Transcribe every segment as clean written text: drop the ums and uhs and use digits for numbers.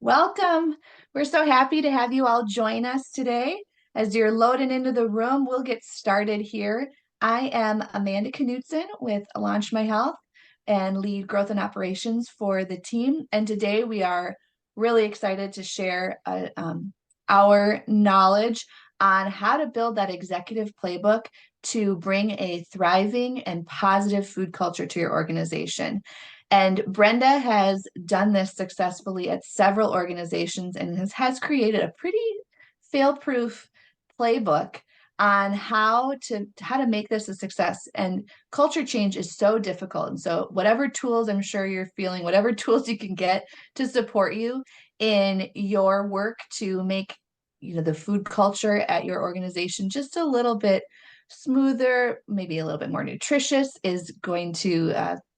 Welcome. We're so happy to have you all join us today. As you're loading into the room, we'll get started here. I am Amanda Knutson with Launch My Health and lead growth and operations for the team. And today we are really excited to share our knowledge on how to build that executive playbook to bring a thriving and positive food culture to your organization. And Brenda has done this successfully at several organizations and has created a pretty fail-proof playbook on how to make this a success. And culture change is so difficult. And so whatever tools I'm sure you're feeling, whatever tools you can get to support you in your work to make the food culture at your organization just a little bit smoother, maybe a little bit more nutritious, is going to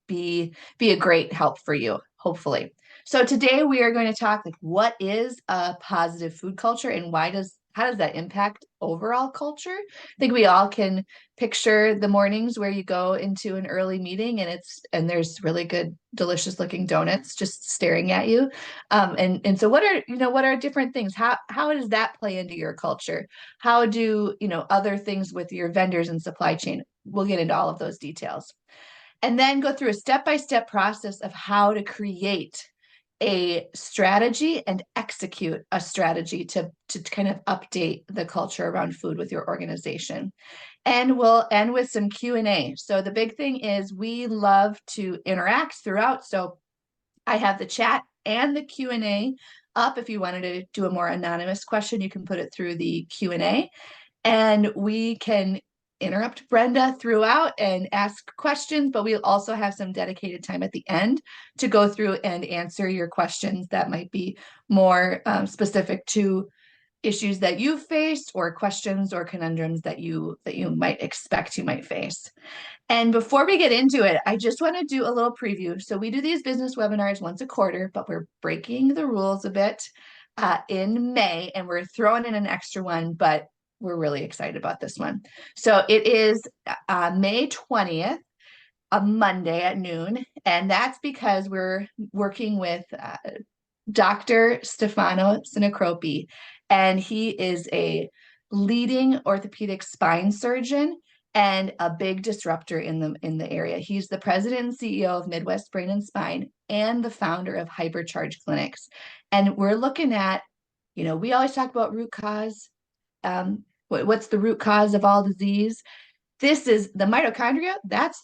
be a great help for you, hopefully. So today we are going to talk like what is a positive food culture and how does that impact overall culture? I think we all can picture the mornings where you go into an early meeting and there's really good, delicious looking donuts just staring at you. And so what are different things? How does that play into your culture? How do other things with your vendors and supply chain? We'll get into all of those details. And then go through a step-by-step process of how to create a strategy and execute a strategy to kind of update the culture around food with your organization. And we'll end with some Q&A. So the big thing is we love to interact throughout. So I have the chat and the Q&A up. If you wanted to do a more anonymous question, you can put it through the Q&A. And we can interrupt Brenda throughout and ask questions, but we'll also have some dedicated time at the end to go through and answer your questions that might be more specific to issues that you've faced or questions or conundrums that you might expect you might face. And before we get into it, I just want to do a little preview. So we do these business webinars once a quarter, but we're breaking the rules a bit in May, and we're throwing in an extra one, but we're really excited about this one. So it is May 20th, a Monday at noon, and that's because we're working with Dr. Stefano Sinacropi, and he is a leading orthopedic spine surgeon and a big disruptor in the area. He's the president and CEO of Midwest Brain and Spine and the founder of Hypercharge Clinics. And we're looking at, we always talk about root cause. What's the root cause of all disease? This is the mitochondria. That's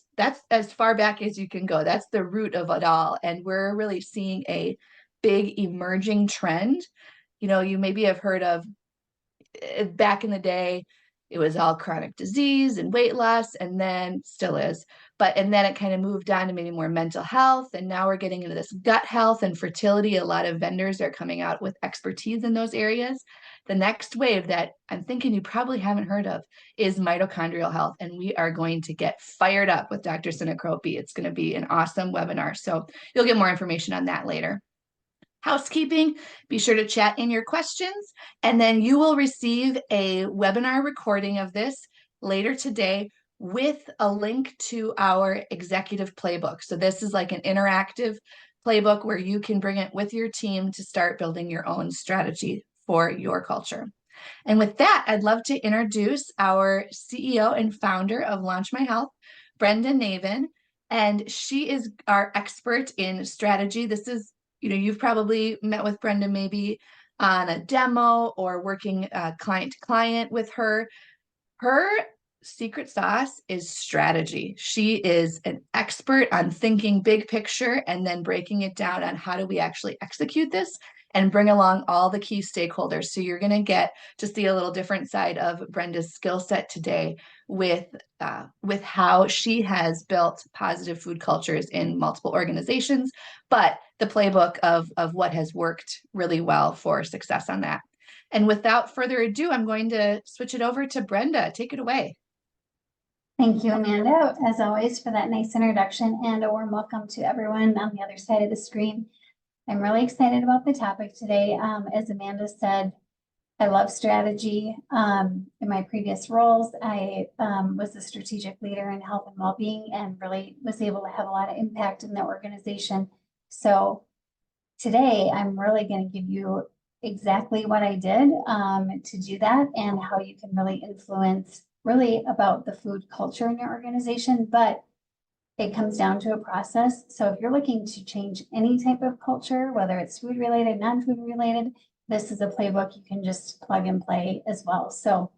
as far back as you can go. That's the root of it all. And we're really seeing a big emerging trend. You maybe have heard of back in the day, it was all chronic disease and weight loss, and then still is. And then it kind of moved on to maybe more mental health. And now we're getting into this gut health and fertility. A lot of vendors are coming out with expertise in those areas. The next wave that I'm thinking you probably haven't heard of is mitochondrial health. And we are going to get fired up with Dr. Sinacropi. It's going to be an awesome webinar. So you'll get more information on that later. Housekeeping, be sure to chat in your questions, and then you will receive a webinar recording of this later today with a link to our executive playbook. So this is like an interactive playbook where you can bring it with your team to start building your own strategy for your culture. And with that, I'd love to introduce our CEO and founder of Launch My Health, Brenda Navin, and she is our expert in strategy. This is you've probably met with Brenda maybe on a demo or working client to client with her. Her secret sauce is strategy. She is an expert on thinking big picture and then breaking it down on how do we actually execute this and bring along all the key stakeholders. So you're going to get to see a little different side of Brenda's skill set today with how she has built positive food cultures in multiple organizations, but the playbook of what has worked really well for success on that. And without further ado, I'm going to switch it over to Brenda. Take it away. Thank you, Amanda, as always, for that nice introduction, and a warm welcome to everyone on the other side of the screen. I'm really excited about the topic today. As Amanda said, I love strategy. In my previous roles, I was a strategic leader in health and well-being and really was able to have a lot of impact in the organization. So today I'm really going to give you exactly what I did to do that and how you can really influence really about the food culture in your organization. But it comes down to a process. So if you're looking to change any type of culture, whether it's food related, non-food related, this is a playbook you can just plug and play as well. So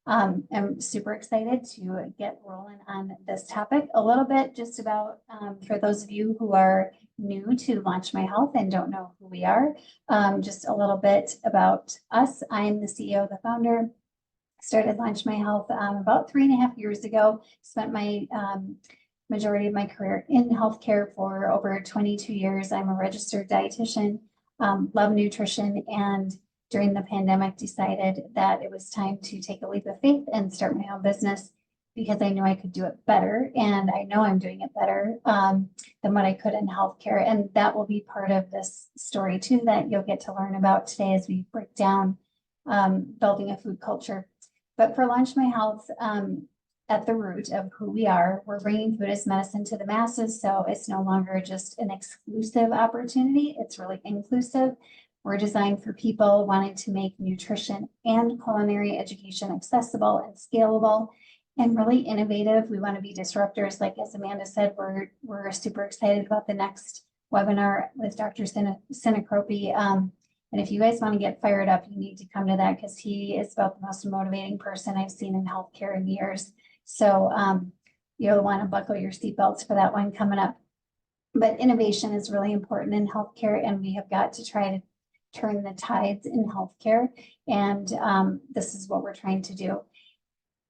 I'm super excited to get rolling on this topic a little bit just about for those of you who are new to Launch My Health and don't know who we are, just a little bit about us. I'm the CEO, the founder. Started Launch My Health about 3.5 years ago. Spent my majority of my career in healthcare for over 22 years. I'm a registered dietitian, love nutrition, and during the pandemic decided that it was time to take a leap of faith and start my own business because I knew I could do it better. And I know I'm doing it better than what I could in healthcare. And that will be part of this story too, that you'll get to learn about today as we break down building a food culture. But for Launch My Health, at the root of who we are, we're bringing food as medicine to the masses. So it's no longer just an exclusive opportunity. It's really inclusive. We're designed for people wanting to make nutrition and culinary education accessible and scalable and really innovative. We want to be disruptors. Like as Amanda said, we're super excited about the next webinar with Dr. Sinacropi. And if you guys want to get fired up, you need to come to that because he is about the most motivating person I've seen in healthcare in years. So you'll want to buckle your seatbelts for that one coming up. But innovation is really important in healthcare, and we have got to try to turn the tides in healthcare. And this is what we're trying to do.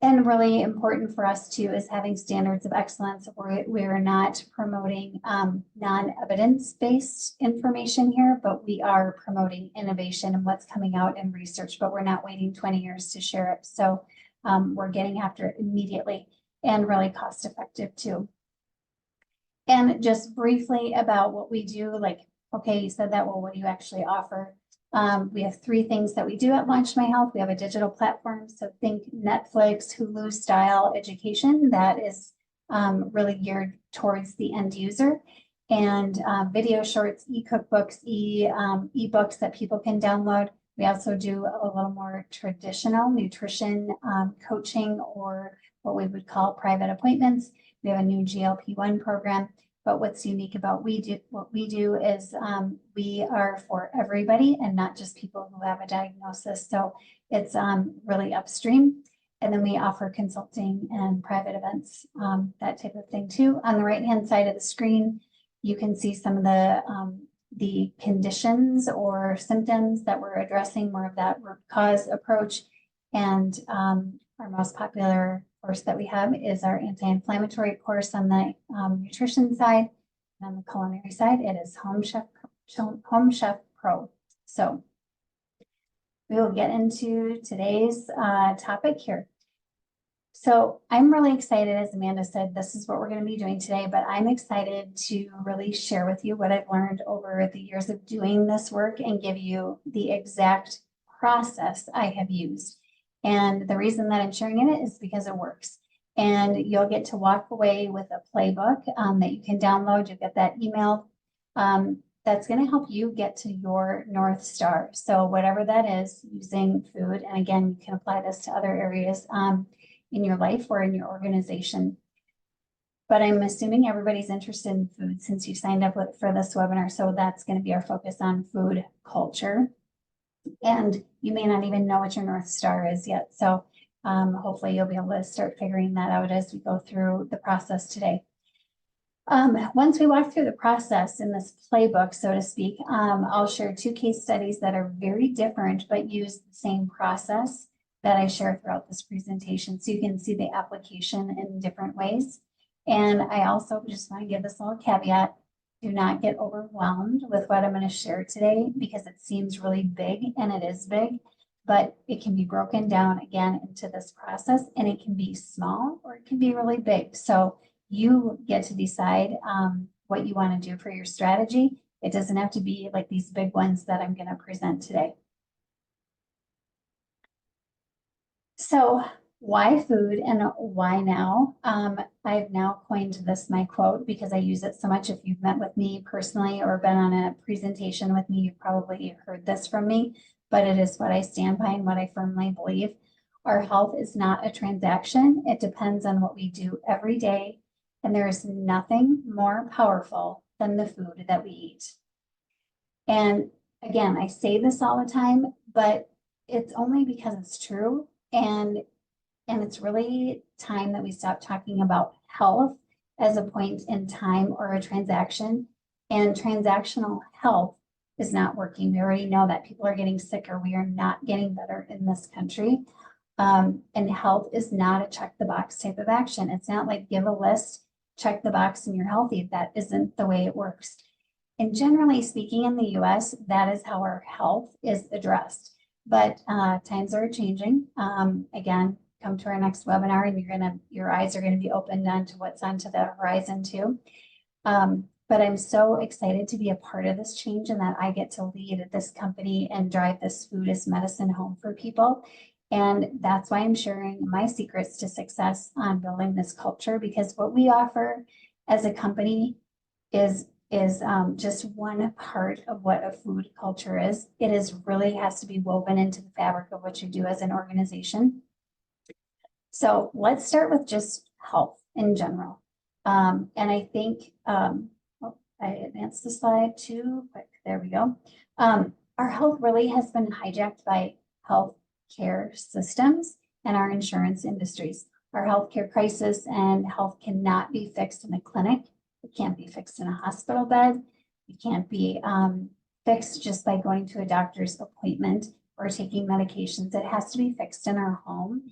And really important for us too is having standards of excellence. We're not promoting non-evidence-based information here, but we are promoting innovation and what's coming out in research, but we're not waiting 20 years to share it. So we're getting after it immediately and really cost effective too. And just briefly about what we do, like, okay, you said that, well, what do you actually offer? We have 3 things that we do at Launch My Health. We have a digital platform. So think Netflix, Hulu style education that is really geared towards the end user, and video shorts, e-cookbooks, e-books that people can download. We also do a little more traditional nutrition coaching, or what we would call private appointments. We have a new GLP-1 program. But what's unique about what we do is we are for everybody and not just people who have a diagnosis. So it's really upstream. And then we offer consulting and private events, that type of thing too. On the right-hand side of the screen, you can see some of the conditions or symptoms that we're addressing, more of that root cause approach. And our most popular course that we have is our anti-inflammatory course on the nutrition side. And on the culinary side, it is Home Chef Pro. So we will get into today's topic here. So I'm really excited, as Amanda said, this is what we're going to be doing today, but I'm excited to really share with you what I've learned over the years of doing this work and give you the exact process I have used. And the reason that I'm sharing it is because it works. And you'll get to walk away with a playbook that you can download. You'll get that emailed. That's going to help you get to your North Star. So whatever that is, using food. And again, you can apply this to other areas in your life or in your organization. But I'm assuming everybody's interested in food since you signed up for this webinar. So that's going to be our focus on food culture. And you may not even know what your North Star is yet. So hopefully you'll be able to start figuring that out as we go through the process today. Once we walk through the process in this playbook, so to speak, I'll share 2 case studies that are very different, but use the same process that I share throughout this presentation. So you can see the application in different ways. And I also just want to give this little caveat. Do not get overwhelmed with what I'm going to share today because it seems really big, and it is big, but it can be broken down again into this process, and it can be small or it can be really big. So you get to decide what you want to do for your strategy. It doesn't have to be like these big ones that I'm going to present today. So Why food and why now? I've now coined this my quote because I use it so much. If you've met with me personally or been on a presentation with me, you've probably heard this from me, but it is what I stand by and what I firmly believe. Our health is not a transaction. It depends on what we do every day. And there is nothing more powerful than the food that we eat. And again, I say this all the time, but it's only because it's true. And it's really time that we stop talking about health as a point in time or a transaction. And transactional health is not working. We already know that people are getting sicker. We are not getting better in this country. And health is not a check the box type of action. It's not like give a list, check the box, and you're healthy. That isn't the way it works. And generally speaking, in the US, that is how our health is addressed. But times are changing. Again, come to our next webinar and your eyes are gonna be opened onto what's onto the horizon too. But I'm so excited to be a part of this change and that I get to lead this company and drive this food as medicine home for people. And that's why I'm sharing my secrets to success on building this culture, because what we offer as a company is just one part of what a food culture is. It is really has to be woven into the fabric of what you do as an organization. So let's start with just health in general. And I think, I advanced the slide too quick. There we go. Our health really has been hijacked by health care systems and our insurance industries. Our healthcare crisis and health cannot be fixed in a clinic. It can't be fixed in a hospital bed. It can't be fixed just by going to a doctor's appointment or taking medications. It has to be fixed in our home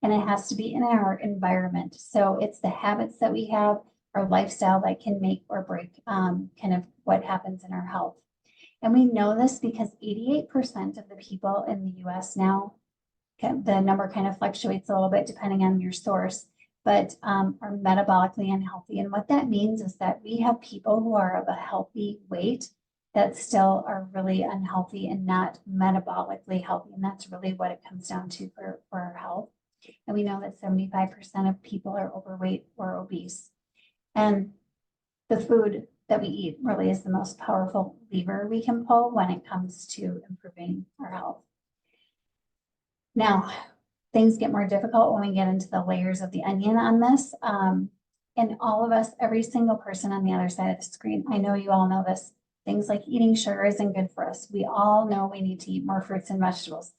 and it has to be in our environment. So it's the habits that we have, our lifestyle that can make or break kind of what happens in our health. And we know this because 88% of the people in the US now, the number kind of fluctuates a little bit depending on your source, but are metabolically unhealthy. And what that means is that we have people who are of a healthy weight that still are really unhealthy and not metabolically healthy. And that's really what it comes down to for our health. And we know that 75% of people are overweight or obese. And the food that we eat really is the most powerful lever we can pull when it comes to improving our health. Now, things get more difficult when we get into the layers of the onion on this. And all of us, every single person on the other side of the screen, I know you all know this, things like eating sugar isn't good for us. We all know we need to eat more fruits and vegetables.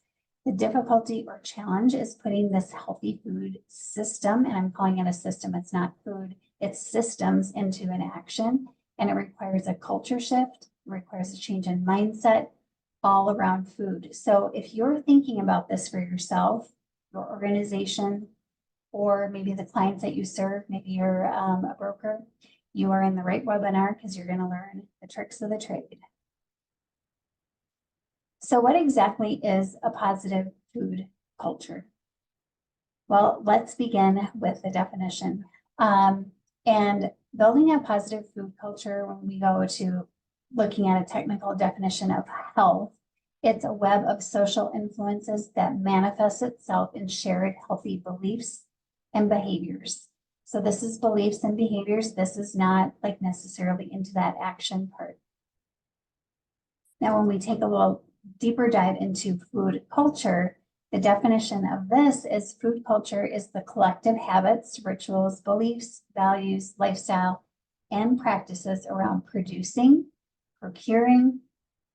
The difficulty or challenge is putting this healthy food system, and I'm calling it a system, it's not food, it's systems, into an action. And it requires a culture shift, it requires a change in mindset all around food. So if you're thinking about this for yourself, your organization, or maybe the clients that you serve, maybe you're a broker, you are in the right webinar because you're going to learn the tricks of the trade. So what exactly is a positive food culture? Well, let's begin with the definition. And building a positive food culture, when we go to looking at a technical definition of health, it's a web of social influences that manifests itself in shared healthy beliefs and behaviors. So this is beliefs and behaviors. This is not like necessarily into that action part. Now, when we take a little deeper dive into food culture, the definition of this is food culture is the collective habits, rituals, beliefs, values, lifestyle, and practices around producing, procuring,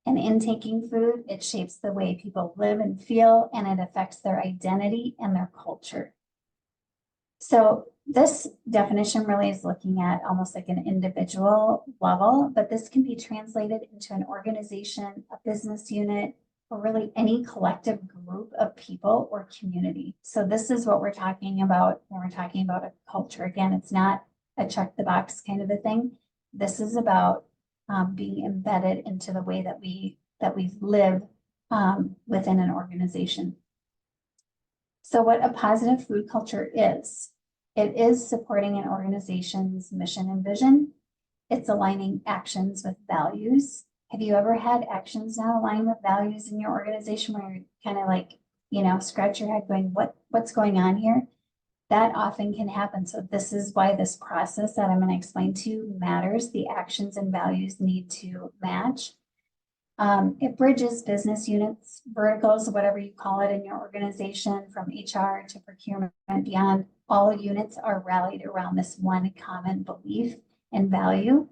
and intaking food. It shapes the way people live and feel, and it affects their identity and their culture. So this definition really is looking at almost like an individual level, but this can be translated into an organization, a business unit, or really any collective group of people or community. So this is what we're talking about when we're talking about a culture. Again, it's not a check the box kind of a thing. This is about being embedded into the way that we live within an organization. So what a positive food culture is, it is supporting an organization's mission and vision. It's aligning actions with values. Have you ever had actions not align with values in your organization where you're kind of like scratch your head going, what's going on here? That often can happen. So this is why this process that I'm going to explain to you matters. The actions and values need to match. It bridges business units, verticals, whatever you call it in your organization, from HR to procurement and beyond. All units are rallied around this one common belief and value.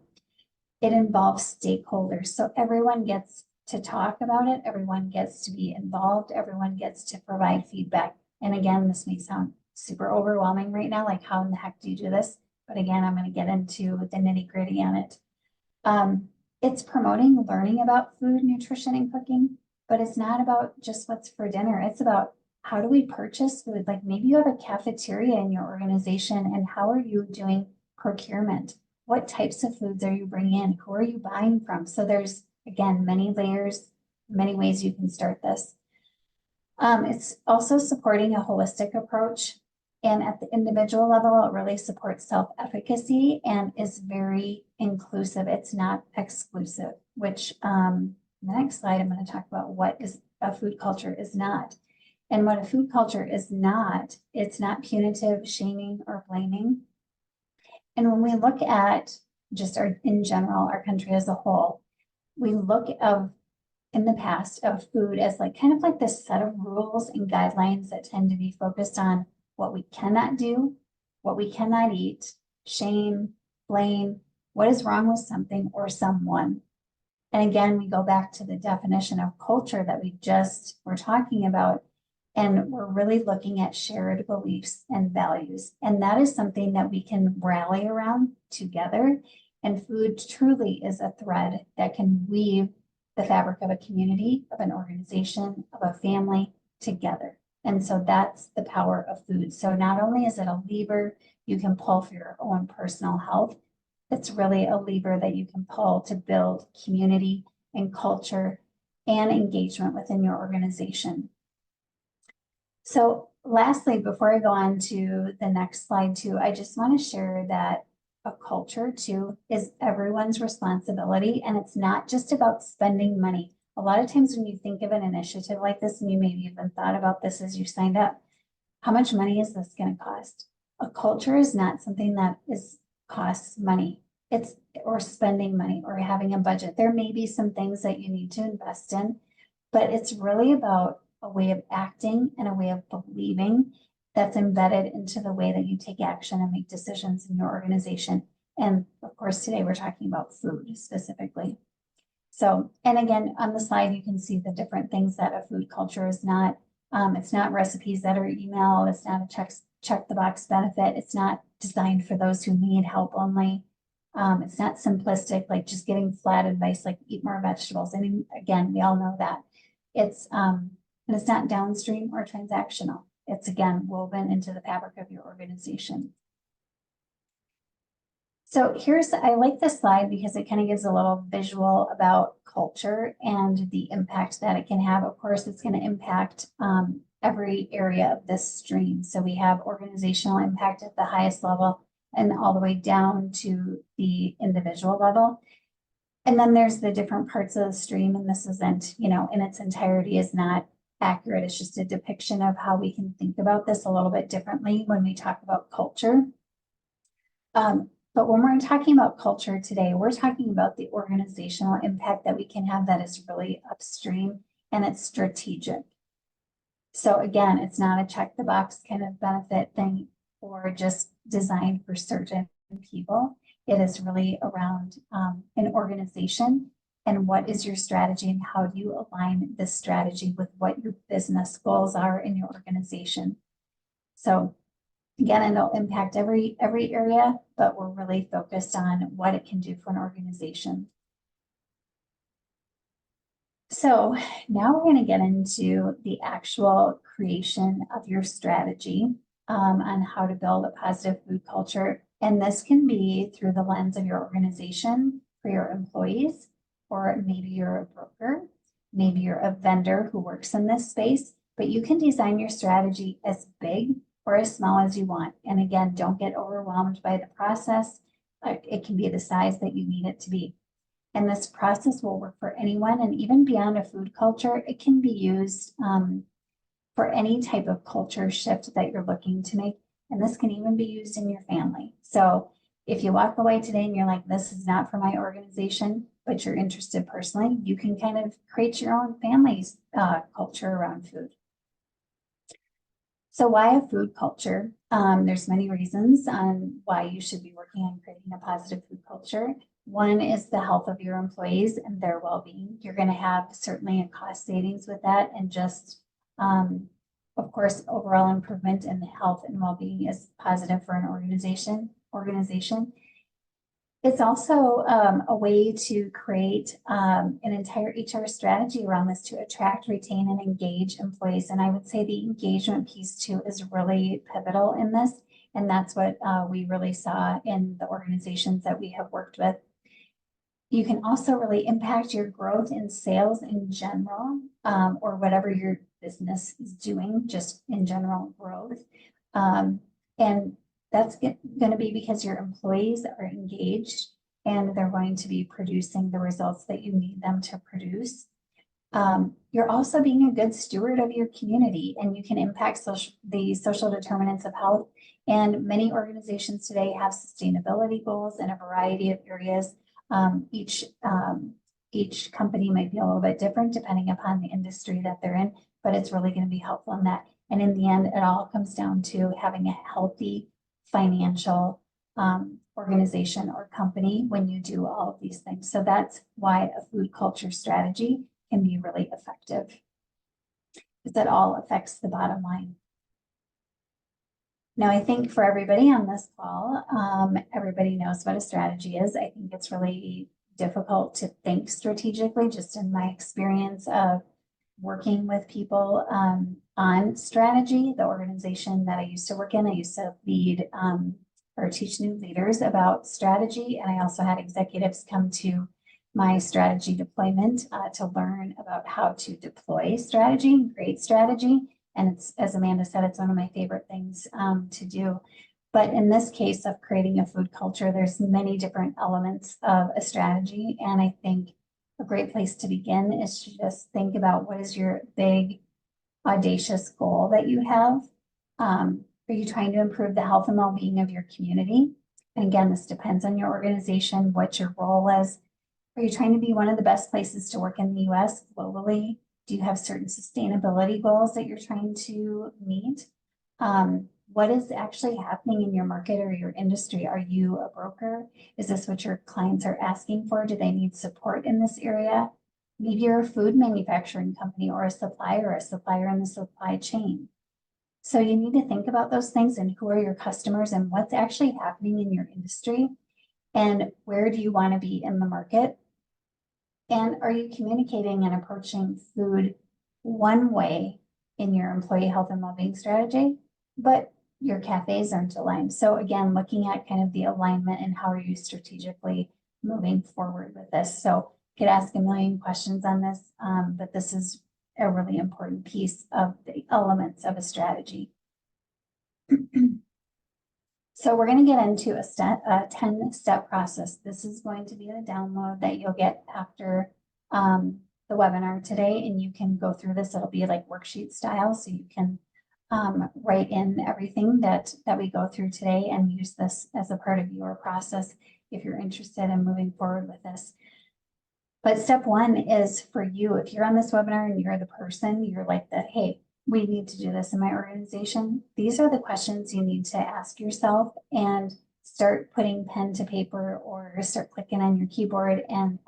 It involves stakeholders. So everyone gets to talk about it. Everyone gets to be involved. Everyone gets to provide feedback. And again, this may sound super overwhelming right now. Like, how in the heck do you do this? But again, I'm going to get into the nitty gritty on it. It's promoting learning about food, nutrition, and cooking, but it's not about just what's for dinner. It's about, how do we purchase food? Like, maybe you have a cafeteria in your organization, and how are you doing procurement? What types of foods are you bringing in? Who are you buying from? So there's, again, many layers, many ways you can start this. It's also supporting a holistic approach. And at the individual level, it really supports self-efficacy and is very inclusive. It's not exclusive, which the next slide, I'm going to talk about what is a food culture is not. And what a food culture is not, it's not punitive, shaming, or blaming. And when we look at just in general, our country as a whole, we look in the past of food as like kind of like this set of rules and guidelines that tend to be focused on what we cannot do, what we cannot eat, shame, blame, what is wrong with something or someone. And again, we go back to the definition of culture that we just were talking about, and we're really looking at shared beliefs and values. And that is something that we can rally around together. And food truly is a thread that can weave the fabric of a community, of an organization, of a family together. And so that's the power of food. So not only is it a lever you can pull for your own personal health, it's really a lever that you can pull to build community and culture and engagement within your organization. So lastly, before I go on to the next slide too, I just want to share that a culture too is everyone's responsibility, and it's not just about spending money. A lot of times when you think of an initiative like this, and you maybe even thought about this as you signed up, how much money is this going to cost? A culture is not something that costs money. Or spending money or having a budget. There may be some things that you need to invest in, but it's really about a way of acting and a way of believing that's embedded into the way that you take action and make decisions in your organization. And of course, today we're talking about food specifically. So, and again, on the slide, you can see the different things that a food culture is not. It's not recipes that are emailed. It's not a check the box benefit. It's not designed for those who need help only. It's not simplistic, like just getting flat advice, like eat more vegetables. I mean, again, we all know that. And it's not downstream or transactional. It's again woven into the fabric of your organization. So I like this slide because it kind of gives a little visual about culture and the impact that it can have. Of course, it's going to impact every area of this stream. So we have organizational impact at the highest level and all the way down to the individual level. And then there's the different parts of the stream, and this isn't, in its entirety is not accurate. It's just a depiction of how we can think about this a little bit differently when we talk about culture. But when we're talking about culture today, we're talking about the organizational impact that we can have that is really upstream and it's strategic. So again, it's not a check the box kind of benefit thing or just designed for certain people. It is really around an organization and what is your strategy and how do you align this strategy with what your business goals are in your organization. So again, it'll impact every area, but we're really focused on what it can do for an organization. So now we're going to get into the actual creation of your strategy on how to build a positive food culture. And this can be through the lens of your organization for your employees, or maybe you're a broker, maybe you're a vendor who works in this space, but you can design your strategy as big or as small as you want. And again, don't get overwhelmed by the process. It can be the size that you need it to be. And this process will work for anyone, and even beyond a food culture, it can be used for any type of culture shift that you're looking to make. And this can even be used in your family. So if you walk away today and you're like, this is not for my organization, but you're interested personally, you can kind of create your own family's culture around food. So why a food culture? There's many reasons on why you should be working on creating a positive food culture. One is the health of your employees and their well-being. You're going to have certainly a cost savings with that, and just, of course, overall improvement in the health and well-being is positive for an organization. It's also a way to create an entire HR strategy around this to attract, retain, and engage employees. And I would say the engagement piece too is really pivotal in this. And that's what we really saw in the organizations that we have worked with. You can also really impact your growth in sales in general, or whatever your business is doing, just in general growth. And that's going to be because your employees are engaged and they're going to be producing the results that you need them to produce. You're also being a good steward of your community, and you can impact the social determinants of health. And many organizations today have sustainability goals in a variety of areas. Each company might be a little bit different depending upon the industry that they're in, but it's really going to be helpful in that. And in the end, it all comes down to having a healthy financial organization or company when you do all of these things. So that's why a food culture strategy can be really effective, because that all affects the bottom line. Now, I think for everybody on this call, everybody knows what a strategy is. I think it's really difficult to think strategically, just in my experience of working with people on strategy. The organization that I used to work in, I used to lead or teach new leaders about strategy. And I also had executives come to my strategy deployment to learn about how to deploy strategy and create strategy. And it's, as Amanda said, it's one of my favorite things to do. But in this case of creating a food culture, there's many different elements of a strategy. And I think a great place to begin is to just think about, what is your big, audacious goal that you have? Are you trying to improve the health and well-being of your community? And again, this depends on your organization, what your role is. Are you trying to be one of the best places to work in the US globally? Do you have certain sustainability goals that you're trying to meet? What is actually happening in your market or your industry? Are you a broker? Is this what your clients are asking for? Do they need support in this area? Maybe you're a food manufacturing company or a supplier in the supply chain. So you need to think about those things, and who are your customers and what's actually happening in your industry, and where do you want to be in the market? And are you communicating and approaching food one way in your employee health and well-being strategy, but your cafes aren't aligned? So again, looking at kind of the alignment and how are you strategically moving forward with this. So could ask a million questions on this, but this is a really important piece of the elements of a strategy. So we're going to get into a 10-step process. This is going to be the download that you'll get after the webinar today, and you can go through this. It'll be like worksheet style, so you can write in everything that we go through today and use this as a part of your process if you're interested in moving forward with this. But step one is for you. If you're on this webinar and you're the person, you're like that, hey, we need to do this in my organization. These are the questions you need to ask yourself, and start putting pen to paper or start clicking on your keyboard and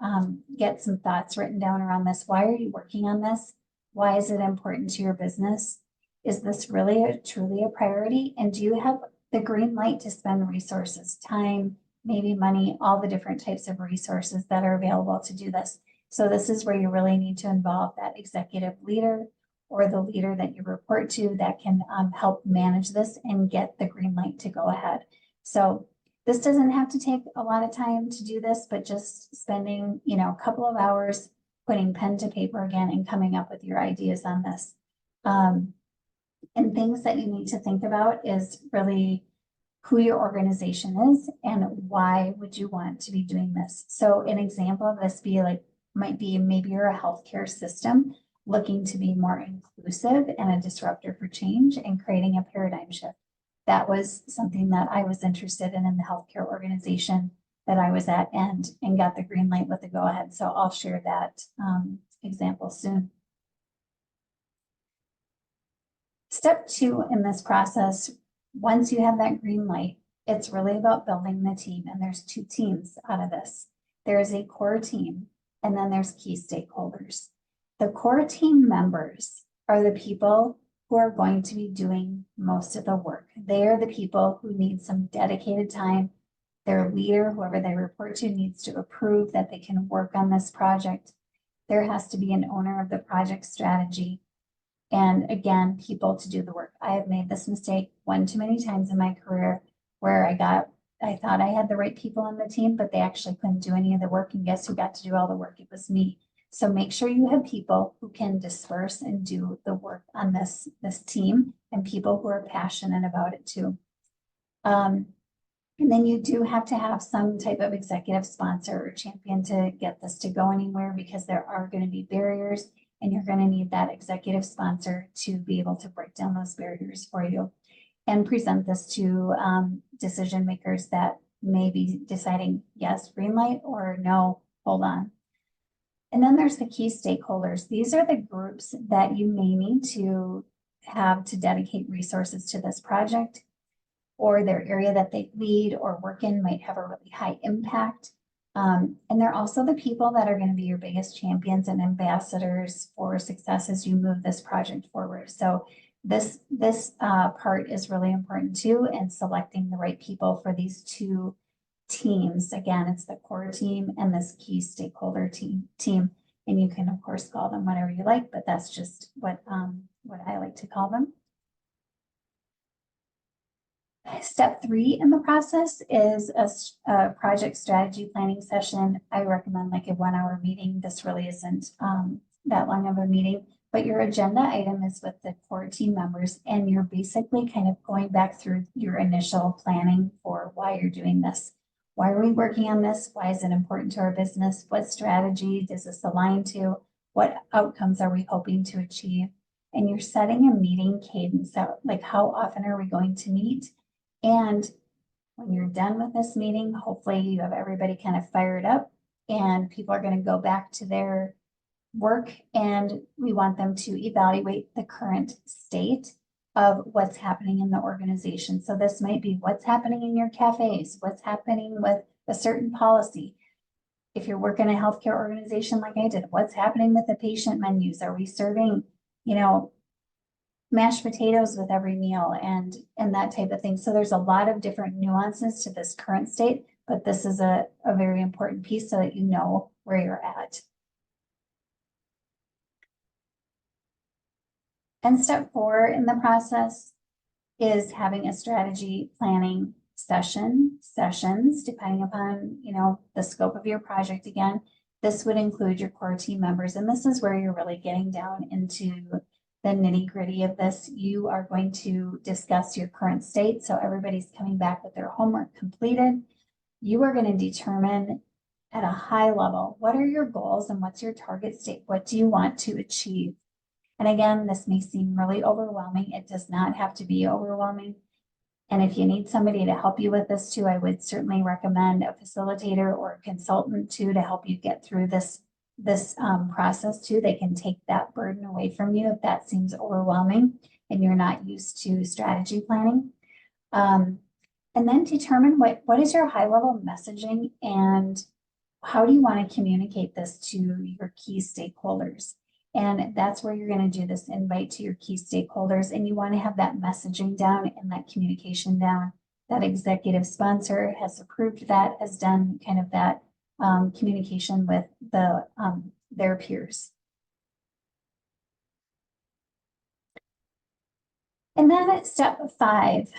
get some thoughts written down around this. Why are you working on this? Why is it important to your business? Is this really truly a priority? And do you have the green light to spend resources, time, maybe money, all the different types of resources that are available to do this? So this is where you really need to involve that executive leader or the leader that you report to that can help manage this and get the green light to go ahead. So this doesn't have to take a lot of time to do this, but just spending, a couple of hours putting pen to paper again and coming up with your ideas on this. And things that you need to think about is really who your organization is and why would you want to be doing this. So an example of this might be maybe you're a healthcare system. looking to be more inclusive and a disruptor for change and creating a paradigm shift. That was something that I was interested in the healthcare organization that I was at and got the green light with the go ahead. So I'll share that example soon. Step 2 in this process, once you have that green light, it's really about building the team. And there's 2 teams out of this. There's a core team, and then there's key stakeholders. The core team members are the people who are going to be doing most of the work. They are the people who need some dedicated time. Their leader, whoever they report to, needs to approve that they can work on this project. There has to be an owner of the project strategy. And again, people to do the work. I have made this mistake one too many times in my career where I thought I had the right people on the team, but they actually couldn't do any of the work. And guess who got to do all the work? It was me. So make sure you have people who can disperse and do the work on this team, and people who are passionate about it too. And then you do have to have some type of executive sponsor or champion to get this to go anywhere, because there are going to be barriers, and you're going to need that executive sponsor to be able to break down those barriers for you and present this to decision makers that may be deciding yes, green light, or no, hold on. And then there's the key stakeholders. These are the groups that you may need to have to dedicate resources to this project, or their area that they lead or work in might have a really high impact. And they're also the people that are going to be your biggest champions and ambassadors for success as you move this project forward. So this part is really important too, and selecting the right people for these 2 teams. Again, it's the core team and this key stakeholder team. And you can of course call them whatever you like, but that's just what I like to call them. Step 3 in the process is a project strategy planning session. I recommend like a 1-hour meeting. This really isn't that long of a meeting, but your agenda item is with the core team members, and you're basically kind of going back through your initial planning for why you're doing this. Why are we working on this? Why is it important to our business? What strategy does this align to? What outcomes are we hoping to achieve? And you're setting a meeting cadence out, like how often are we going to meet? And when you're done with this meeting, hopefully you have everybody kind of fired up, and people are going to go back to their work, and we want them to evaluate the current state of what's happening in the organization. So this might be what's happening in your cafes, what's happening with a certain policy. If you're working in a healthcare organization like I did, what's happening with the patient menus? Are we serving, mashed potatoes with every meal and that type of thing? So there's a lot of different nuances to this current state, but this is a very important piece so that you know where you're at. And step 4 in the process is having a strategy planning sessions, depending upon, the scope of your project. Again, this would include your core team members, and this is where you're really getting down into the nitty gritty of this. You are going to discuss your current state. So everybody's coming back with their homework completed. You are going to determine at a high level, what are your goals and what's your target state? What do you want to achieve? And again, this may seem really overwhelming. It does not have to be overwhelming. And if you need somebody to help you with this too, I would certainly recommend a facilitator or a consultant too, to help you get through this process too. They can take that burden away from you if that seems overwhelming and you're not used to strategy planning. And then determine what is your high level messaging and how do you want to communicate this to your key stakeholders? And that's where you're going to do this invite to your key stakeholders, and you want to have that messaging down and that communication down. That executive sponsor has approved that, has done kind of that communication with their peers. And then at step 5,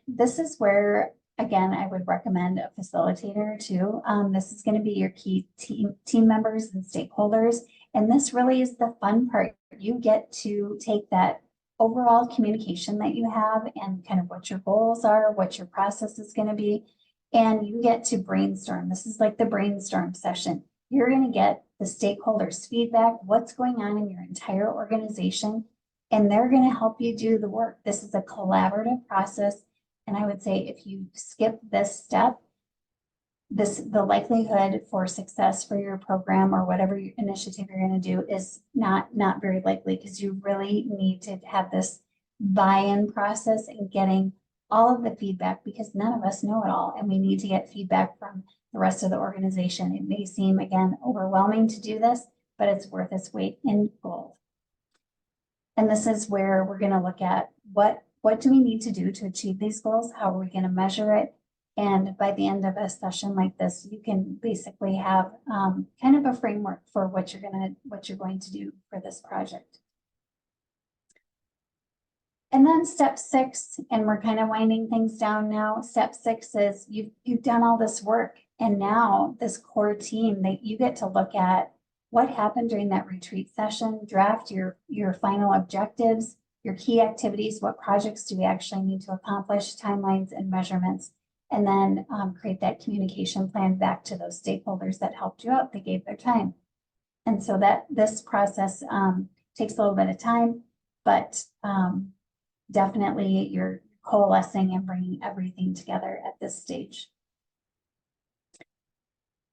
this is where, again, I would recommend a facilitator too. This is going to be your key team members and stakeholders. And this really is the fun part. You get to take that overall communication that you have and kind of what your goals are, what your process is going to be, and you get to brainstorm. This is like the brainstorm session. You're going to get the stakeholders' feedback, what's going on in your entire organization, and they're going to help you do the work. This is a collaborative process. And I would say if you skip this step, the likelihood for success for your program or whatever initiative you're going to do is not very likely, because you really need to have this buy-in process and getting all of the feedback, because none of us know it all, and we need to get feedback from the rest of the organization. It may seem, again, overwhelming to do this, but it's worth its weight in gold. And this is where we're going to look at what do we need to do to achieve these goals? How are we going to measure it? And by the end of a session like this, you can basically have kind of a framework for what you're going to do for this project. And then step 6, and we're kind of winding things down now. Step 6 is you've done all this work, and now this core team, that you get to look at what happened during that retreat session, draft your final objectives, your key activities, what projects do we actually need to accomplish, timelines and measurements, and then create that communication plan back to those stakeholders that helped you out, they gave their time. And so that this process takes a little bit of time, but definitely you're coalescing and bringing everything together at this stage.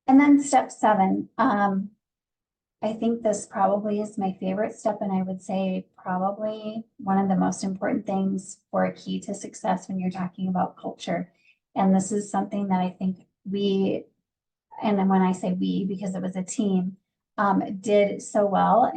And then step 7, I think this probably is my favorite step, and I would say probably one of the most important things for a key to success when you're talking about culture. And this is something that I think we, and when I say we, because it was a team, did so well,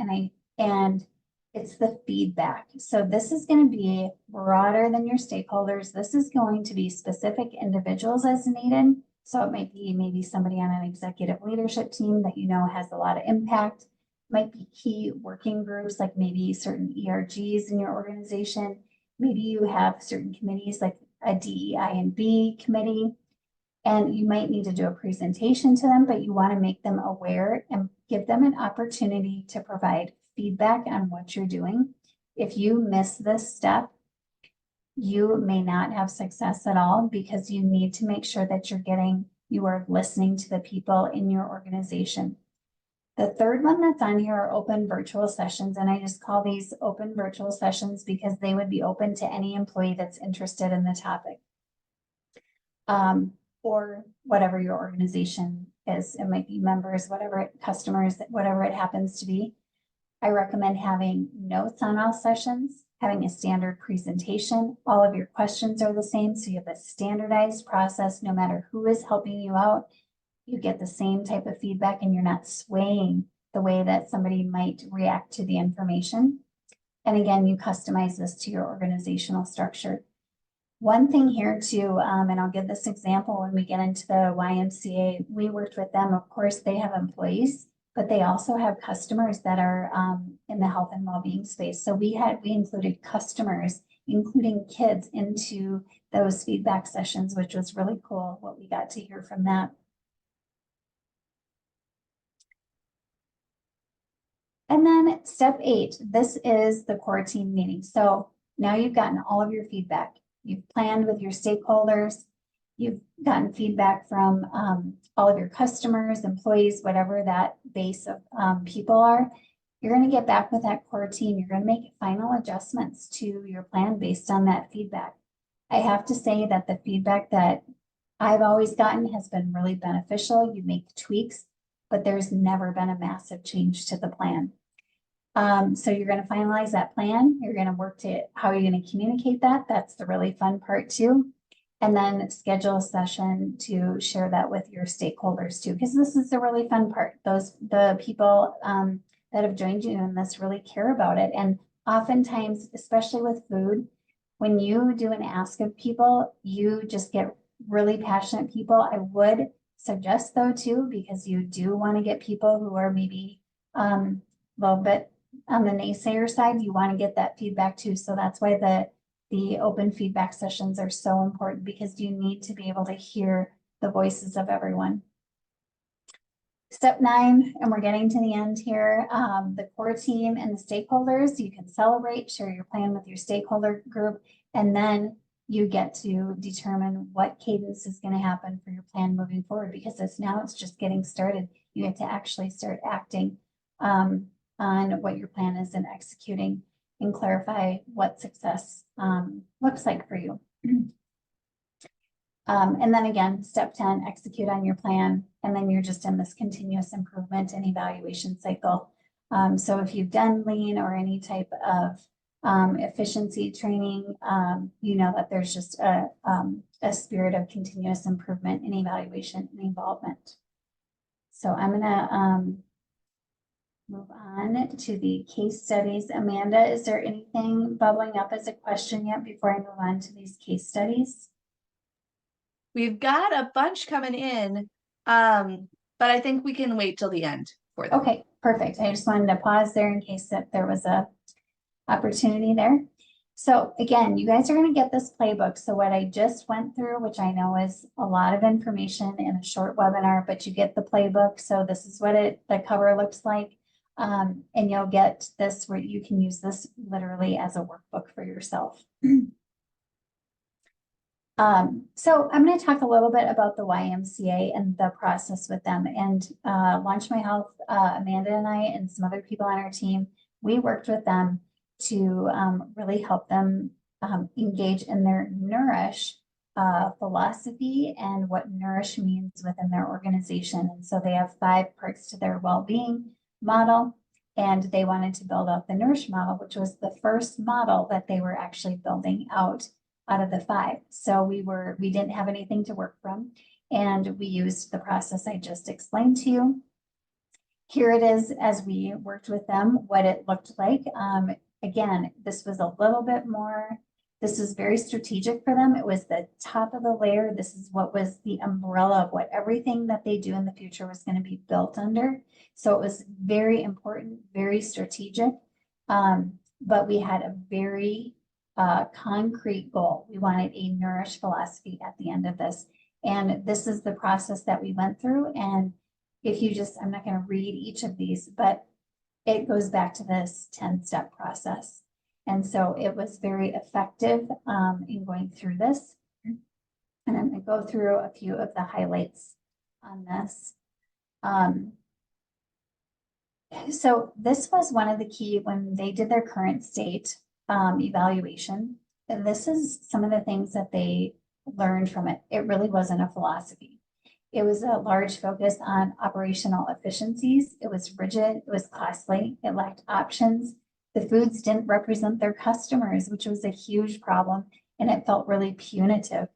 and it's the feedback. So this is going to be broader than your stakeholders. This is going to be specific individuals as needed. So it might be maybe somebody on an executive leadership team that you know has a lot of impact. Might be key working groups, like maybe certain ERGs in your organization. Maybe you have certain committees like a DEI and B committee, and you might need to do a presentation to them, but you want to make them aware and give them an opportunity to provide feedback on what you're doing. If you miss this step, you may not have success at all, because you need to make sure that you are listening to the people in your organization. The third one that's on here are open virtual sessions, and I just call these open virtual sessions because they would be open to any employee that's interested in the topic. Or whatever your organization is. It might be members, customers, whatever it happens to be. I recommend having notes on all sessions, having a standard presentation. All of your questions are the same, so you have a standardized process. No matter who is helping you out, you get the same type of feedback, and you're not swaying the way that somebody might react to the information. And again, you customize this to your organizational structure. One thing here too, and I'll give this example when we get into the YMCA, we worked with them. Of course, they have employees, but they also have customers that are in the health and well-being space. So we included customers, including kids, into those feedback sessions, which was really cool what we got to hear from that. And then step 8, this is the core team meeting. So now you've gotten all of your feedback. You've planned with your stakeholders. You've gotten feedback from all of your customers, employees, whatever that base of people are. You're going to get back with that core team. You're going to make final adjustments to your plan based on that feedback. I have to say that the feedback that I've always gotten has been really beneficial. You make tweaks, but there's never been a massive change to the plan. So you're going to finalize that plan. You're going to work to how you're going to communicate that. That's the really fun part too. And then schedule a session to share that with your stakeholders too, because this is the really fun part. The people that have joined you in this really care about it. And oftentimes, especially with food, when you do an ask of people, you just get really passionate people. I would suggest though too, because you do want to get people who are maybe a little bit on the naysayer side, you want to get that feedback too. So that's why the open feedback sessions are so important, because you need to be able to hear the voices of everyone. Step 9, and we're getting to the end here. The core team and the stakeholders, you can celebrate, share your plan with your stakeholder group, and then you get to determine what cadence is going to happen for your plan moving forward, because it's just getting started. you get to actually start acting on what your plan is and executing and clarify what success looks like for you. And then again, step 10, execute on your plan. And then you're just in this continuous improvement and evaluation cycle. So if you've done lean or any type of efficiency training, you know that there's just a spirit of continuous improvement and evaluation and involvement. So I'm going to move on to the case studies. Amanda, is there anything bubbling up as a question yet before I move on to these case studies? We've got a bunch coming in, but I think we can wait till the end for them. Okay, perfect. I just wanted to pause there in case that there was a opportunity there. So again, you guys are going to get this playbook. So what I just went through, which I know is a lot of information in a short webinar, but you get the playbook. So this is what the cover looks like. And you'll get this where you can use this literally as a workbook for yourself. So I'm going to talk a little bit about the YMCA and the process with them. And Launch My Health, Amanda and I and some other people on our team, we worked with them to really help them engage in their nourish philosophy and what nourish means within their organization. And so they have 5 parts to their well-being model, and they wanted to build out the nourish model, which was the first model that they were actually building out of the 5. So we didn't have anything to work from, and we used the process I just explained to you. Here it is as we worked with them, what it looked like. Again, this was a little bit more, this is very strategic for them. It was the top of the layer. This is what was the umbrella of what everything that they do in the future was going to be built under. So it was very important, very strategic. But we had a very concrete goal. We wanted a nourish philosophy at the end of this. And this is the process that we went through. And if you just, I'm not going to read each of these, but it goes back to this 10-step process. And so it was very effective in going through this. And I'm going to go through a few of the highlights on this. So this was one of the key when they did their current state evaluation. And this is some of the things that they learned from it. It really wasn't a philosophy. It was a large focus on operational efficiencies. It was rigid, it was costly, it lacked options. The foods didn't represent their customers, which was a huge problem, and it felt really punitive.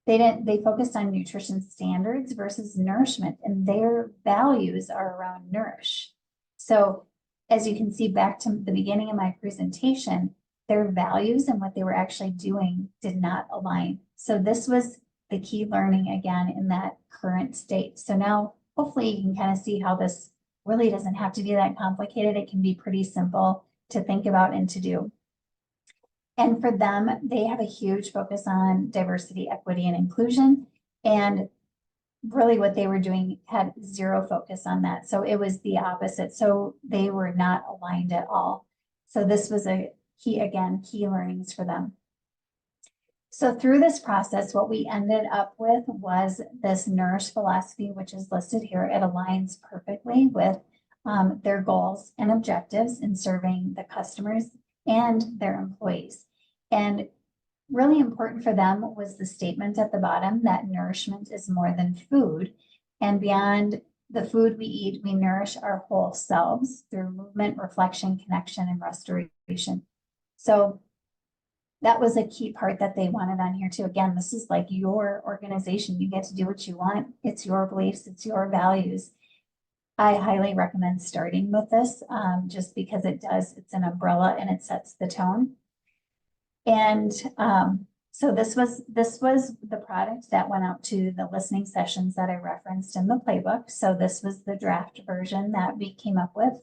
They focused on nutrition standards versus nourishment, and their values are around nourish. So as you can see back to the beginning of my presentation, their values and what they were actually doing did not align. So this was the key learning again in that current state. So now hopefully you can kind of see how this really doesn't have to be that complicated. It can be pretty simple to think about and to do. And for them, they have a huge focus on diversity, equity, and inclusion. And really what they were doing had zero focus on that. So it was the opposite. So they were not aligned at all. So this was a key learnings for them. So through this process, what we ended up with was this nourish philosophy, which is listed here. It aligns perfectly with their goals and objectives in serving the customers and their employees. And really important for them was the statement at the bottom that nourishment is more than food. And beyond the food we eat, we nourish our whole selves through movement, reflection, connection, and restoration. So that was a key part that they wanted on here too. Again, this is like your organization. You get to do what you want. It's your beliefs, it's your values. I highly recommend starting with this just because it's an umbrella and it sets the tone. And so this was the product that went out to the listening sessions that I referenced in the playbook. So this was the draft version that we came up with.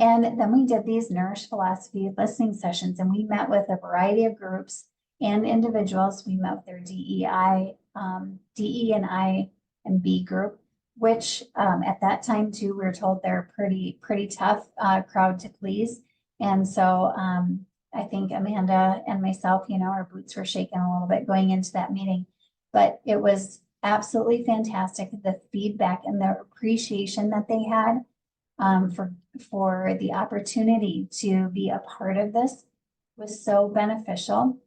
And then we did these Nourish Philosophy listening sessions, and we met with a variety of groups and individuals. We met with their DEI, DE and I and B group, which at that time too, we were told they're pretty tough crowd to please. And so I think Amanda and myself, our boots were shaking a little bit going into that meeting, but it was absolutely fantastic. The feedback and the appreciation that they had for the opportunity to be a part of this was so beneficial.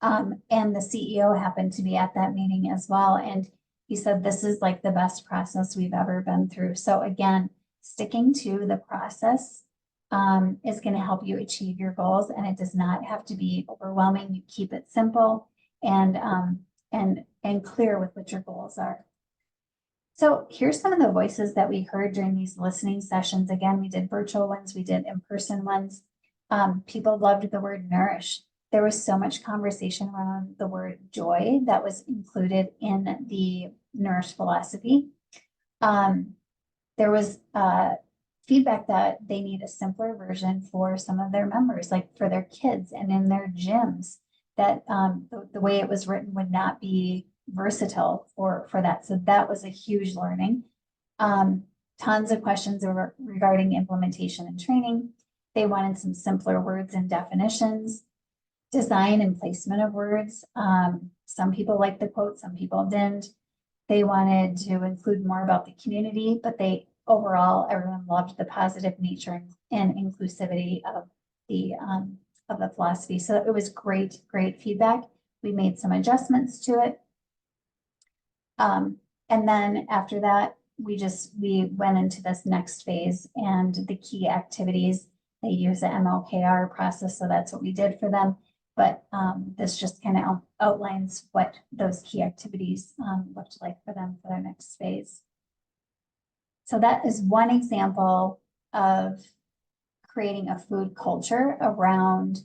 And the CEO happened to be at that meeting as well. And he said, this is like the best process we've ever been through. So again, sticking to the process is going to help you achieve your goals, and it does not have to be overwhelming. You keep it simple and clear with what your goals are. So here's some of the voices that we heard during these listening sessions. Again, we did virtual ones, we did in-person ones. People loved the word nourish. There was so much conversation around the word joy that was included in the nourish philosophy. There was feedback that they need a simpler version for some of their members, like for their kids and in their gyms, that the way it was written would not be versatile for that. So that was a huge learning. Tons of questions regarding implementation and training. They wanted some simpler words and definitions, design and placement of words. Some people liked the quote, some people didn't. They wanted to include more about the community, but overall, everyone loved the positive nature and inclusivity of the philosophy. So it was great feedback. We made some adjustments to it. And then after that, we went into this next phase, and the key activities, they use the MLKR process. So that's what we did for them. But this just kind of outlines what those key activities looked like for them for their next phase. So that is one example of creating a food culture around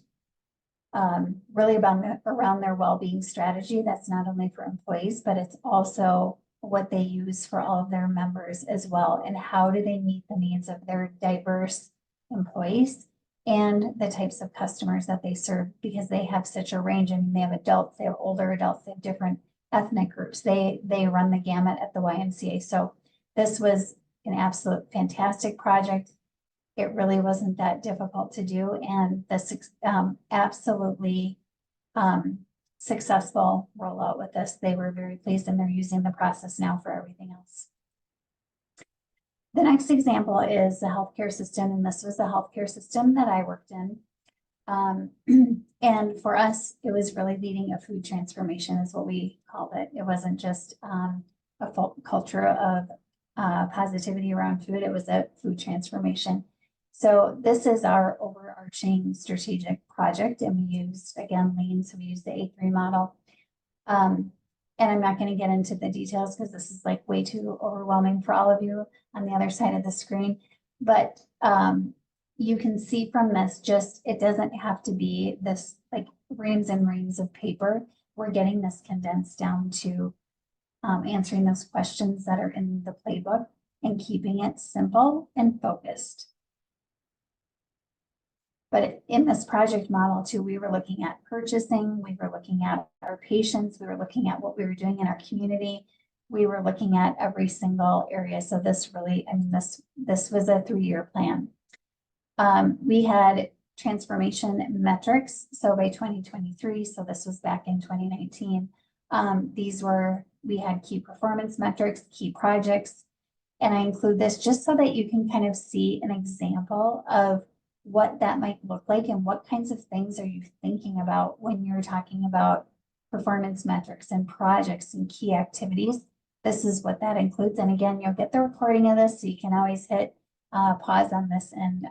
really around their well-being strategy. That's not only for employees, but it's also what they use for all of their members as well. And how do they meet the needs of their diverse employees and the types of customers that they serve, because they have such a range. I mean, they have adults, they have older adults, they have different ethnic groups. They run the gamut at the YMCA. So this was an absolute fantastic project. It really wasn't that difficult to do, and this absolutely successful rollout with this. They were very pleased, and they're using the process now for everything else. The next example is the healthcare system, and this was the healthcare system that I worked in. And for us, it was really leading a food transformation is what we called it. It wasn't just a culture of positivity around food. It was a food transformation. So this is our overarching strategic project, and we used, again, lean. So we used the A3 model. And I'm not going to get into the details because this is like way too overwhelming for all of you on the other side of the screen. But you can see from this, just it doesn't have to be this like reams and reams of paper. We're getting this condensed down to answering those questions that are in the playbook and keeping it simple and focused. But in this project model too, we were looking at purchasing, we were looking at our patients, we were looking at what we were doing in our community. We were looking at every single area. So this really, I mean, this was a 3-year plan. We had transformation metrics. So by 2023, so this was back in 2019, we had key performance metrics, key projects, and I include this just so that you can kind of see an example of what that might look like and what kinds of things are you thinking about when you're talking about performance metrics and projects and key activities. This is what that includes. And again, you'll get the recording of this, so you can always hit pause on this and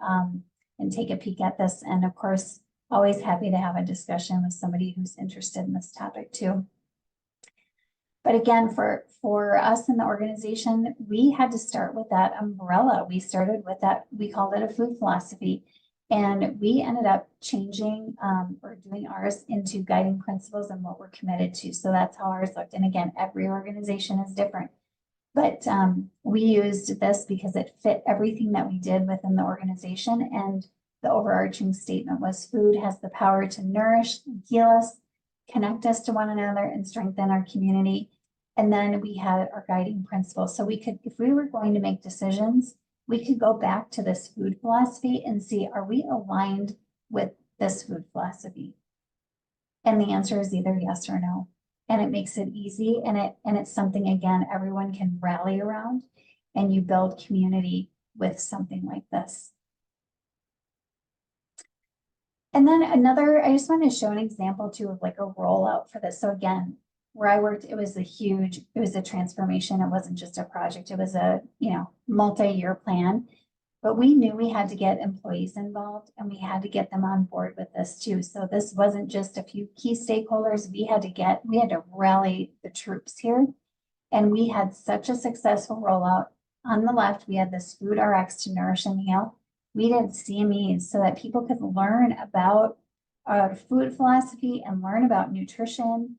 take a peek at this. And of course, always happy to have a discussion with somebody who's interested in this topic too. But again, for us in the organization, we had to start with that umbrella. We started with that, we called it a food philosophy. And we ended up changing or doing ours into guiding principles and what we're committed to. So that's how ours looked. And again, every organization is different. But we used this because it fit everything that we did within the organization. And the overarching statement was food has the power to nourish and heal us, connect us to one another, and strengthen our community. And then we had our guiding principles. So we could, if we were going to make decisions, we could go back to this food philosophy and see, are we aligned with this food philosophy? And the answer is either yes or no. and it makes it easy, and it's something, again, everyone can rally around, and you build community with something like this. And then I just want to show an example too of like a rollout for this. So again, where I worked, it was a transformation. It wasn't just a project. It was a, multi-year plan. But we knew we had to get employees involved, and we had to get them on board with this too. So this wasn't just a few key stakeholders. We had to rally the troops here. And we had such a successful rollout. On the left, we had this Food RX to Nourish a Meal. We did CMEs so that people could learn about food philosophy and learn about nutrition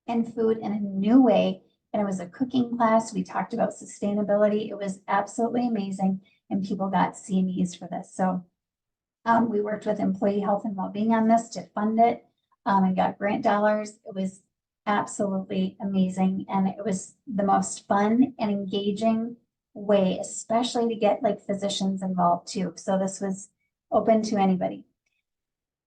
and food in a new way. And it was a cooking class. We talked about sustainability. It was absolutely amazing. And people got CMEs for this. So we worked with Employee Health and Wellbeing on this to fund it, and got grant dollars. It was absolutely amazing. And it was the most fun and engaging way, especially to get like physicians involved too. So this was open to anybody.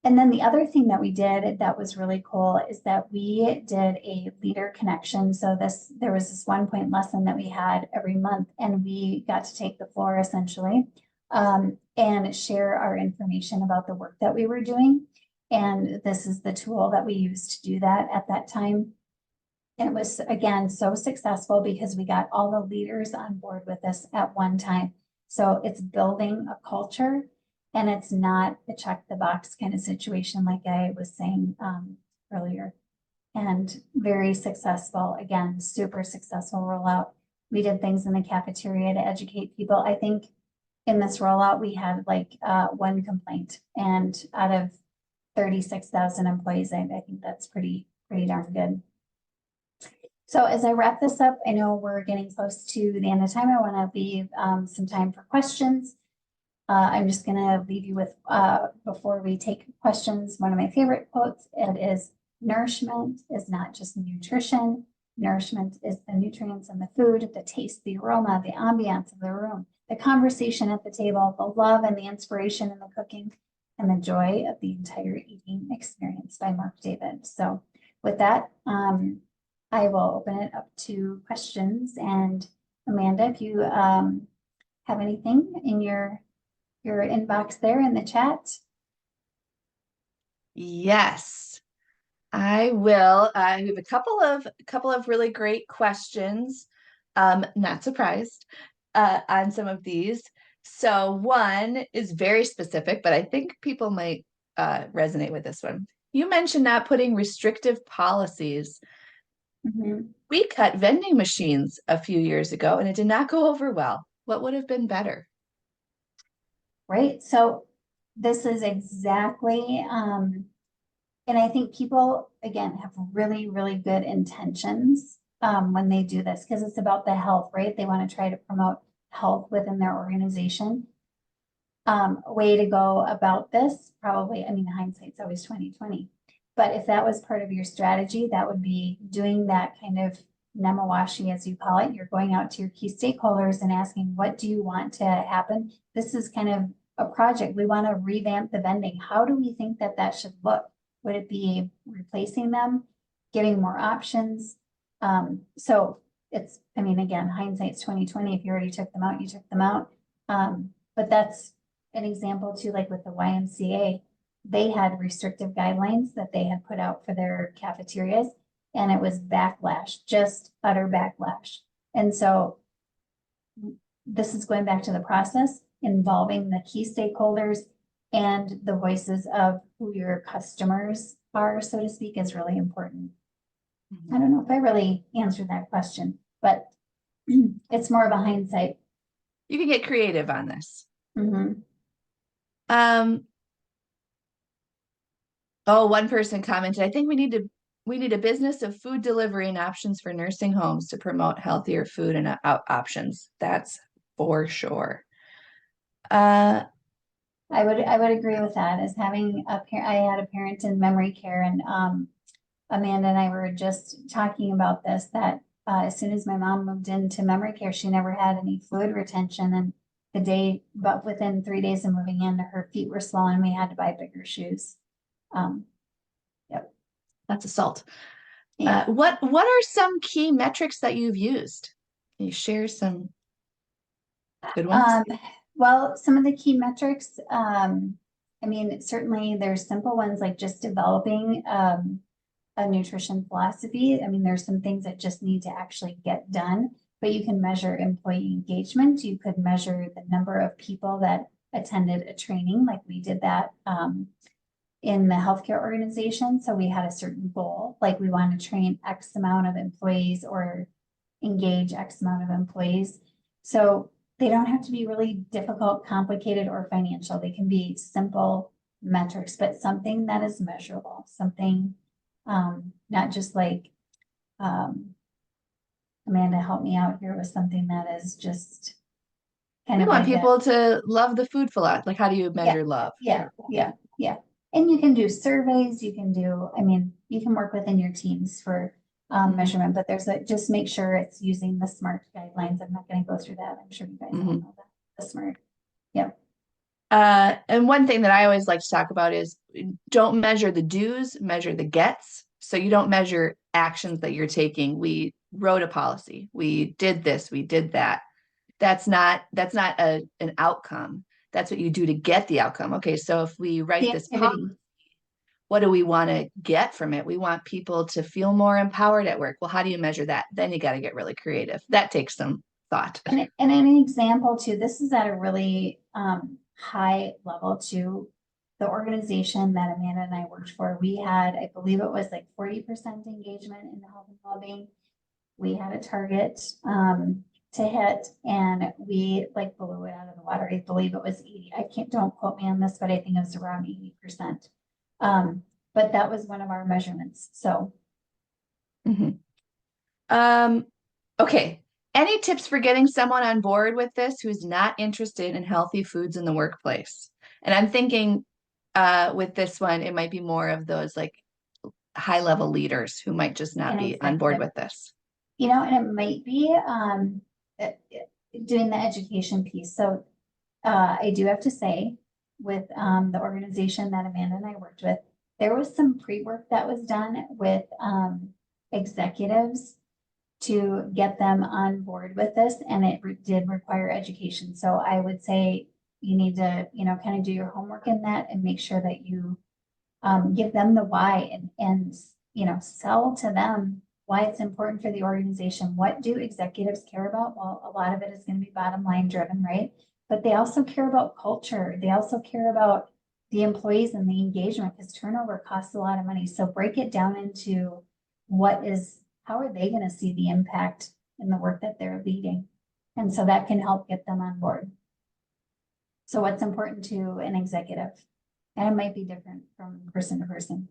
And then the other thing that we did that was really cool is that we did a leader connection. So there was this 1-point lesson that we had every month, and we got to take the floor essentially, and share our information about the work that we were doing. And this is the tool that we used to do that at that time. And it was, again, so successful because we got all the leaders on board with us at one time. So it's building a culture, and it's not a check the box kind of situation like I was saying earlier. And very successful, again, super successful rollout. We did things in the cafeteria to educate people. I think in this rollout, we had like one complaint, and out of 36,000 employees, I think that's pretty darn good. So as I wrap this up, I know we're getting close to the end of time. I want to leave some time for questions. I'm just going to leave you with, before we take questions, one of my favorite quotes. It is, nourishment is not just nutrition. Nourishment is the nutrients in the food, the taste, the aroma, the ambiance of the room, the conversation at the table, the love and the inspiration in the cooking, and the joy of the entire eating experience, by Mark David. So with that, I will open it up to questions. And Amanda, if you have anything in your inbox there in the chat. Yes, I will. I have a couple of really great questions. Not surprised on some of these. So one is very specific, but I think people might resonate with this one. You mentioned not putting restrictive policies. We cut vending machines a few years ago, and it did not go over well. What would have been better? Right. So this is exactly, and I think people, again, have really, really good intentions when they do this, because it's about the health, right? They want to try to promote health within their organization. A way to go about this, probably, I mean, hindsight's always 2020. But if that was part of your strategy, that would be doing that kind of nemawashi, as you call it. You're going out to your key stakeholders and asking, what do you want to happen? This is kind of a project. We want to revamp the vending. How do we think that that should look? Would it be replacing them, giving more options? So it's, I mean, again, hindsight's 2020. If you already took them out, you took them out. But that's an example too, like with the YMCA, they had restrictive guidelines that they had put out for their cafeterias, and it was backlash, just utter backlash. And so this is going back to the process involving the key stakeholders and the voices of who your customers are, so to speak, is really important. I don't know if I really answered that question, but it's more of a hindsight. You can get creative on this. Oh, one person commented, I think we need a business of food delivery and options for nursing homes to promote healthier food and options. That's for sure. I would agree with that. As having a parent, I had a parent in memory care, and Amanda and I were just talking about this, that as soon as my mom moved into memory care, she never had any fluid retention, and but within 3 days of moving in, her feet were swollen. We had to buy bigger shoes. Yep. That's assault. Yeah. What are some key metrics that you've used? Can you share some good ones? Um, well, some of the key metrics, I mean, certainly there's simple ones like just developing a nutrition philosophy. I mean, there's some things that just need to actually get done, but you can measure employee engagement. You could measure the number of people that attended a training, like we did that in the healthcare organization. So we had a certain goal, like we want to train X amount of employees or engage X amount of employees. So they don't have to be really difficult, complicated, or financial. They can be simple metrics, but something that is measurable, something not just like Amanda help me out here with something that is just kind We of want like a people to love the food philosophy. Like, how do you yeah, measure love? yeah, yeah, yeah. And you can do surveys, you can do, I mean, you can work within your teams for Mhm, measurement, but there's a, just make sure it's using the SMART guidelines. I'm not gonna go through that. I'm sure you guys all mhm. know that, the SMART. Yep. And one thing that I always like to talk about is don't measure the do's, measure the gets. So you don't measure actions that you're taking. We wrote a policy. We did this, we did that. That's not an outcome. That's what you do to get the outcome. Okay, so if we write The this policy, activity. what do we want to get from it? We want people to feel more empowered at work. Well, how do you measure that? Then you got to get really creative. That takes some thought. And an example too, this is at a really high level too. The organization that Amanda and I worked for, we had, I believe it was like 40% engagement in the health and well-being. We had a target to hit and we like blew it out of the water. I believe it was 80. I can't, don't quote me on this, but I think it was around 80%. But that was one of our measurements. So Mhm. Um, okay. Any tips for getting someone on board with this who's not interested in healthy foods in the workplace? And I'm thinking with this one, it might be more of those like high level leaders who might just not an be on board executive, with this. and it might be doing the education piece. So I do have to say, with the organization that Amanda and I worked with, there was some pre-work that was done with executives to get them on board with this, and it did require education. So I would say you need to, kind of do your homework in that and make sure that you give them the why and sell to them why it's important for the organization. What do executives care about? Well, a lot of it is going to be bottom line driven, right? But they also care about culture. They also care about the employees and the engagement because turnover costs a lot of money. So break it down into how are they going to see the impact in the work that they're leading? And so that can help get them on board. So what's important to an executive? And it might be different from person to person.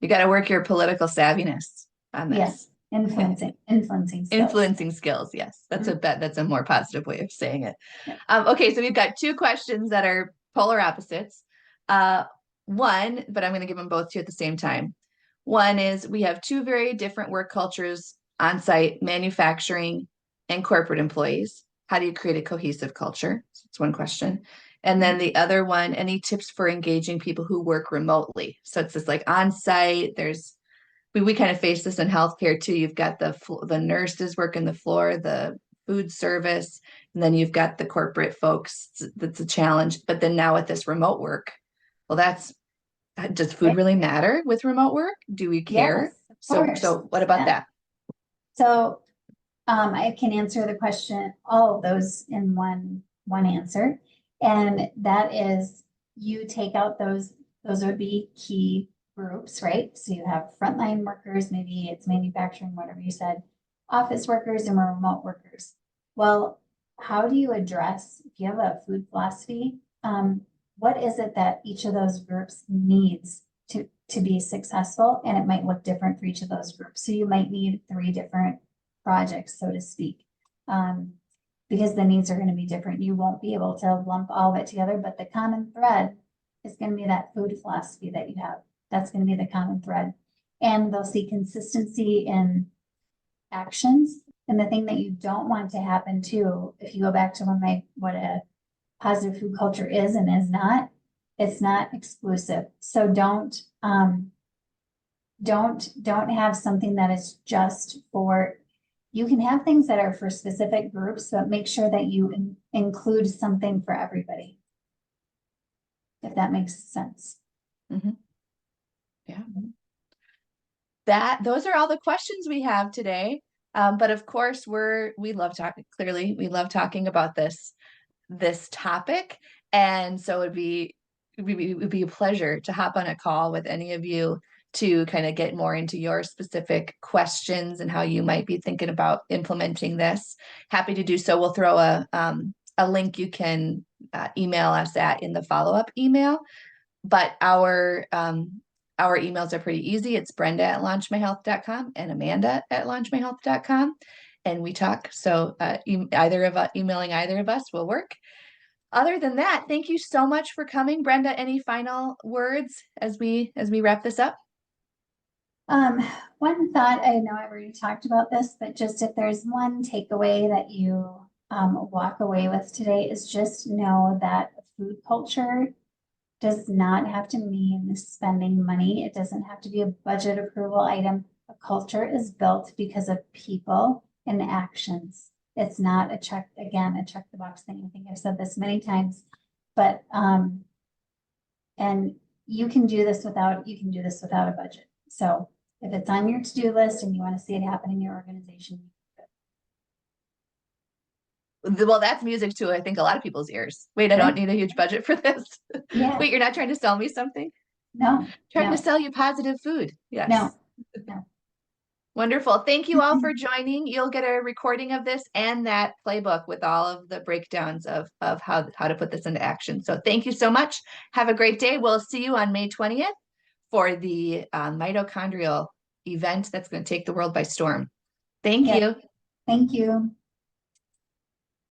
You got to work your political savviness on Yes, this. influencing skills. Influencing skills. Yes, that's Mhm. a bet. That's a more positive way of saying it. Yeah. Okay, so we've got two questions that are polar opposites. Uh, one, but I'm going to give them both to you at the same time. One is we have two very different work cultures on site, manufacturing and corporate employees. How do you create a cohesive culture? That's one question. And then the other one, any tips for engaging people who work remotely? So it's just like on site, we kind of face this in healthcare too. You've got the nurses working the floor, the food service, and then you've got the corporate folks. That's a challenge. But then now with this remote work, well, does food Right. really matter with remote work? Do we care? Yes, of So course. what about Yeah. that? So I can answer the question, all of those in one answer. And that is you take out those would be key groups, right? So you have frontline workers, maybe it's manufacturing, whatever you said, office workers and remote workers. Well, how do you address, if you have a food philosophy, what is it that each of those groups needs to be successful? And it might look different for each of those groups. So you might need 3 different projects, so to speak. Because the needs are going to be different. You won't be able to lump all of it together, but the common thread is going to be that food philosophy that you have. That's going to be the common thread. And they'll see consistency in actions. And the thing that you don't want to happen too, if you go back to what a positive food culture is and is not, it's not exclusive. So don't have something that is just for, you can have things that are for specific groups, but make sure that you include something for everybody. If that makes sense. Mhm. Yeah. Those are all the questions we have today. But of course, we love talking. Clearly, we love talking about this topic, and so it would be a pleasure to hop on a call with any of you to kind of get more into your specific questions and how you might be thinking about implementing this. Happy to do so. We'll throw a link you can email us at in the follow-up email. But our emails are pretty easy. It's Brenda@launchmyhealth.com and Amanda@launchmyhealth.com. And we talk. So emailing either of us will work. Other than that, thank you so much for coming. Brenda, any final words as we wrap this up? One thought, I know I've already talked about this, but just if there's one takeaway that you walk away with today, is just know that food culture does not have to mean spending money. It doesn't have to be a budget approval item. A culture is built because of people and actions. It's not a check, again, a check the box thing. I think I've said this many times, but and you can do this without a budget. So if it's on your to-do list and you want to see it happen in your organization. Well, that's music to, I think, a lot of people's ears. Wait, I don't need a huge budget for this. Yeah. Wait, you're not trying to sell me something? No. Trying to sell you positive food. Yes. No. Wonderful. Thank you all for joining. You'll get a recording of this and that playbook with all of the breakdowns of how to put this into action. So thank you so much. Have a great day. We'll see you on May 20th for the mitochondrial event that's going to take the world by storm. Thank you. Thank you.